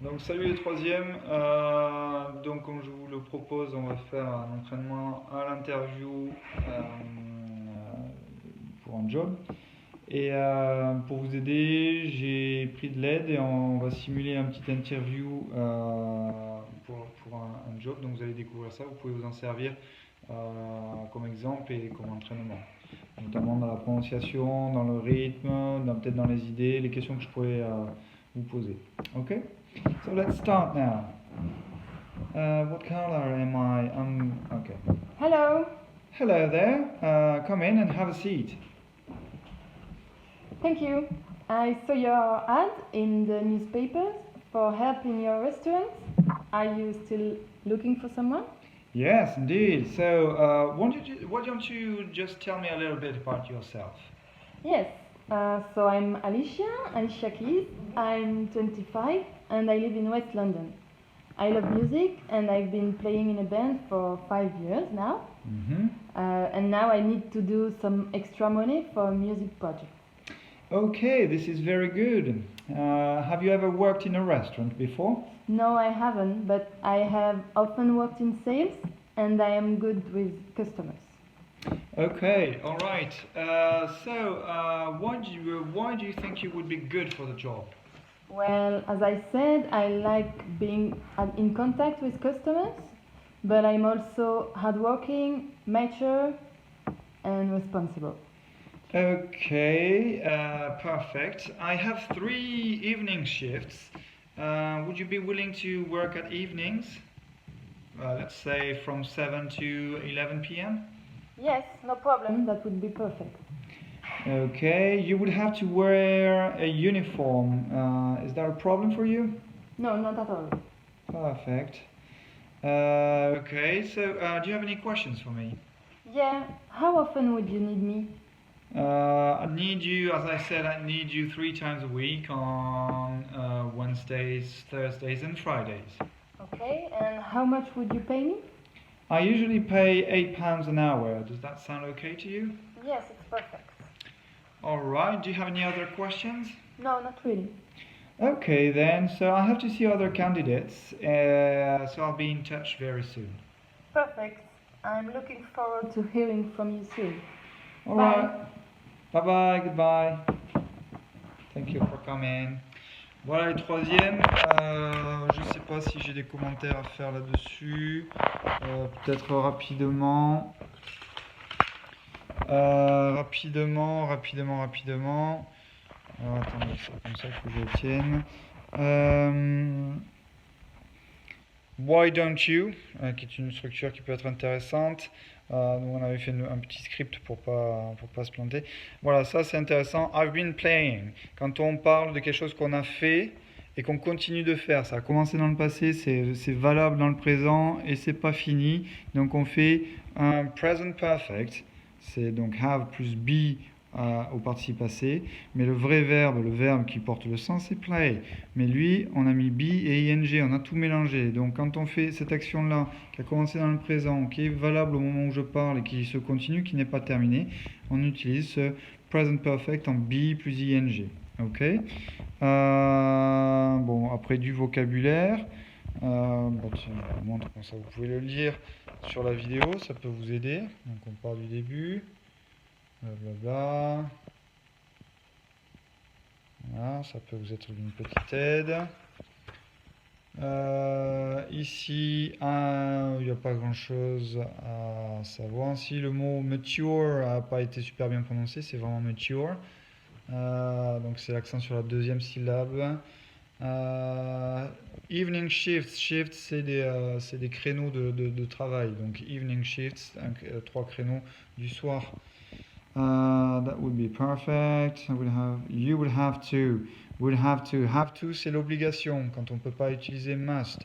Donc salut les troisièmes. Donc comme je vous le propose, on va faire un entraînement à l'interview pour un job. Et pour vous aider, j'ai pris de l'aide et on va simuler un petit interview pour un job. Donc vous allez découvrir ça, vous pouvez vous en servir comme exemple et comme entraînement. Notamment dans la prononciation, dans le rythme, peut-être dans les idées, les questions que je pourrais vous poser. Ok? So let's start now. What color am I? Okay. Hello, Hello there. Come in and have a seat. thank you. I saw your ad in the newspapers for help in your restaurant. Are you still looking for someone? Yes, indeed. So, why don't you just tell me a little bit about yourself? Yes, so I'm Alicia Keys. I'm 25 and I live in West London. I love music and I've been playing in a band for 5 years now. Mm-hmm. And now I need to do some extra money for a music project. Okay, this is very good. Have you ever worked in a restaurant before? No, I haven't, but I have often worked in sales and I am good with customers. Okay, all right. Why do you think you would be good for the job? Well, as I said, I like being in contact with customers, but I'm also hardworking, mature, and responsible. Okay, perfect. I have 3 evening shifts. Would you be willing to work at evenings? Let's say from 7 to 11 p.m. Yes, no problem. That would be perfect. Okay, you would have to wear a uniform. Is that a problem for you? No, not at all. Perfect. Okay, so do you have any questions for me? Yeah, how often would you need me? I need you, as I said, I need you 3 times a week on Wednesdays, Thursdays, and Fridays. Okay, and how much would you pay me? I usually pay £8 an hour. Does that sound okay to you? Yes, it's perfect. All right. Do you have any other questions? No, not really. Okay, then. So I have to see other candidates. So I'll be in touch very soon. Perfect. I'm looking forward to hearing from you soon. All Bye. right. Bye-bye. Goodbye. Thank you for coming. Voilà les troisièmes. Je ne sais pas si j'ai des commentaires à faire là-dessus. Peut-être rapidement. Rapidement. Alors, attendez, c'est comme ça que je tienne. Why don't you, qui est une structure qui peut être intéressante. Nous on avait fait un petit script pour pas se planter. Voilà, ça c'est intéressant. I've been playing. Quand on parle de quelque chose qu'on a fait et qu'on continue de faire, ça a commencé dans le passé, c'est valable dans le présent et c'est pas fini. Donc on fait un present perfect. C'est donc have plus be au participe passé, mais le vrai verbe, le verbe qui porte le sens, c'est play. Mais lui, on a mis be et ing, on a tout mélangé. Donc quand on fait cette action-là, qui a commencé dans le présent, qui est valable au moment où je parle et qui se continue, qui n'est pas terminée, on utilise ce present perfect en be plus ing. Ok. Bon, après du vocabulaire. Bon, tiens, je vous montre comme ça, vous pouvez le lire sur la vidéo, ça peut vous aider. Donc on part du début. Blablabla. Voilà, ça peut vous être d'une petite aide. Ici, il n'y a pas grand chose à savoir. Si le mot mature n'a pas été super bien prononcé, c'est vraiment mature. Donc c'est l'accent sur la deuxième syllabe. Evening shifts, c'est des créneaux de travail. Donc evening shifts, 3 créneaux du soir. That would be perfect. You would have to. Have to, c'est l'obligation quand on ne peut pas utiliser must.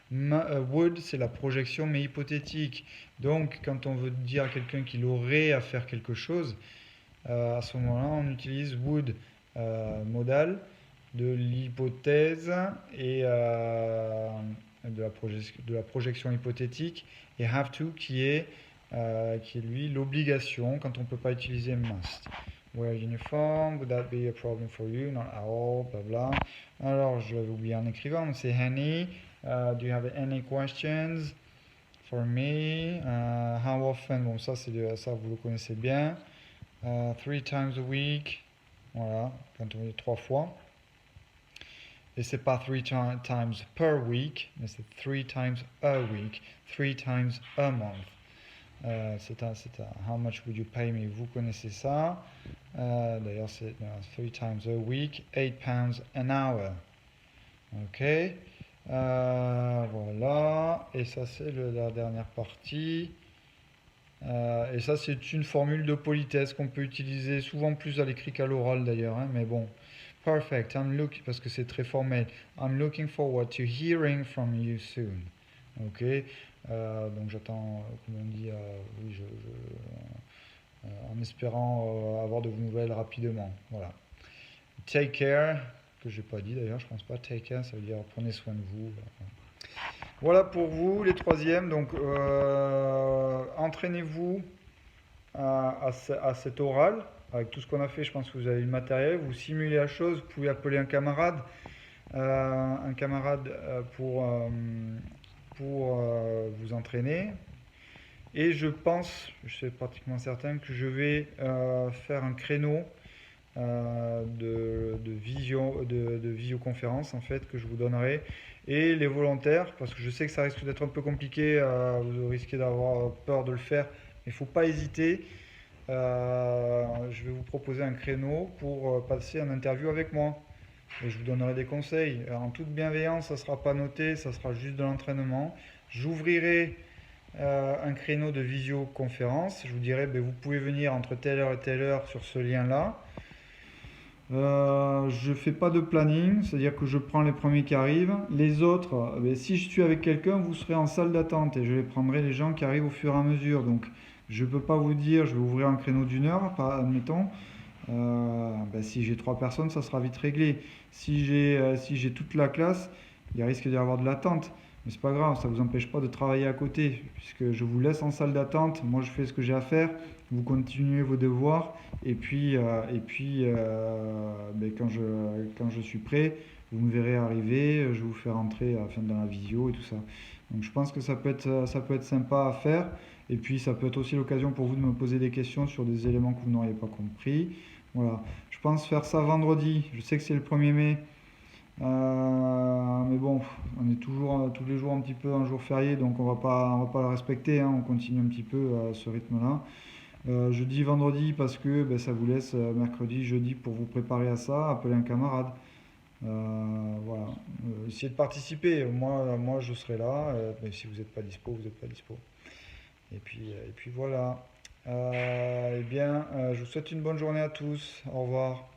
Would, c'est la projection mais hypothétique. Donc, quand on veut dire à quelqu'un qu'il aurait à faire quelque chose, à ce moment-là, on utilise would, modal, de l'hypothèse et de la projection hypothétique, et have to qui est lui l'obligation quand on ne peut pas utiliser must. wear uniform. Would that be a problem for you? Not at all, bla bla. Alors, je l'avais oublié en écrivant, mais c'est Henny. Do you have any questions for me? How often? Bon, ça, ça, vous le connaissez bien. 3 times a week. Voilà, quand on dit 3 fois. Et c'est pas 3 times per week, mais c'est 3 times a week, 3 times a month. C'est un how much would you pay me? Vous connaissez ça. D'ailleurs, c'est 3 times a week, 8 pounds an hour. Ok. Voilà. Et ça, c'est la dernière partie. Et ça, c'est une formule de politesse qu'on peut utiliser souvent plus à l'écrit qu'à l'oral d'ailleurs. Hein, mais bon. Perfect. Parce que c'est très formel. I'm looking forward to hearing from you soon. Ok. Donc j'attends, comme on dit, oui, en espérant avoir de vos nouvelles rapidement. Voilà. Take care, que j'ai pas dit d'ailleurs, je pense pas. Take care, ça veut dire prenez soin de vous. Voilà pour vous, les troisièmes. Donc entraînez-vous à cet oral. Avec tout ce qu'on a fait, je pense que vous avez le matériel. Vous simulez la chose, vous pouvez appeler un camarade pour vous entraîner. Et je pense, je suis pratiquement certain que je vais faire un créneau de visioconférence en fait que je vous donnerai. Et les volontaires, parce que je sais que ça risque d'être un peu compliqué, vous risquez d'avoir peur de le faire, mais il ne faut pas hésiter. Je vais vous proposer un créneau pour passer une interview avec moi. Et je vous donnerai des conseils. Alors, en toute bienveillance, ça ne sera pas noté, ça sera juste de l'entraînement. J'ouvrirai un créneau de visioconférence. Je vous dirai, ben, vous pouvez venir entre telle heure et telle heure sur ce lien-là. Je fais pas de planning, c'est-à-dire que je prends les premiers qui arrivent. Les autres, ben, si je suis avec quelqu'un, vous serez en salle d'attente et je les prendrai les gens qui arrivent au fur et à mesure. Donc, je ne peux pas vous dire, je vais ouvrir un créneau d'une heure, admettons. Ben, si j'ai 3 personnes, ça sera vite réglé. Si j'ai toute la classe, il risque d'y avoir de l'attente. Mais c'est pas grave, ça ne vous empêche pas de travailler à côté, puisque je vous laisse en salle d'attente. Moi, je fais ce que j'ai à faire. Vous continuez vos devoirs. Et puis, ben, quand je suis prêt, vous me verrez arriver. Je vous fais rentrer dans la visio et tout ça. Donc, je pense que ça peut être sympa à faire. Et puis, ça peut être aussi l'occasion pour vous de me poser des questions sur des éléments que vous n'auriez pas compris. Voilà. Je pense faire ça vendredi. Je sais que c'est le 1er mai. Mais bon, on est toujours tous les jours un petit peu un jour férié, donc on va pas le respecter, hein, on continue un petit peu à ce rythme-là. Je dis vendredi parce que ben, ça vous laisse mercredi, jeudi pour vous préparer à ça, appeler un camarade. Voilà. Essayez de participer, moi je serai là, mais si vous n'êtes pas dispo, vous n'êtes pas dispo. Et puis voilà. Eh bien, je vous souhaite une bonne journée à tous, au revoir.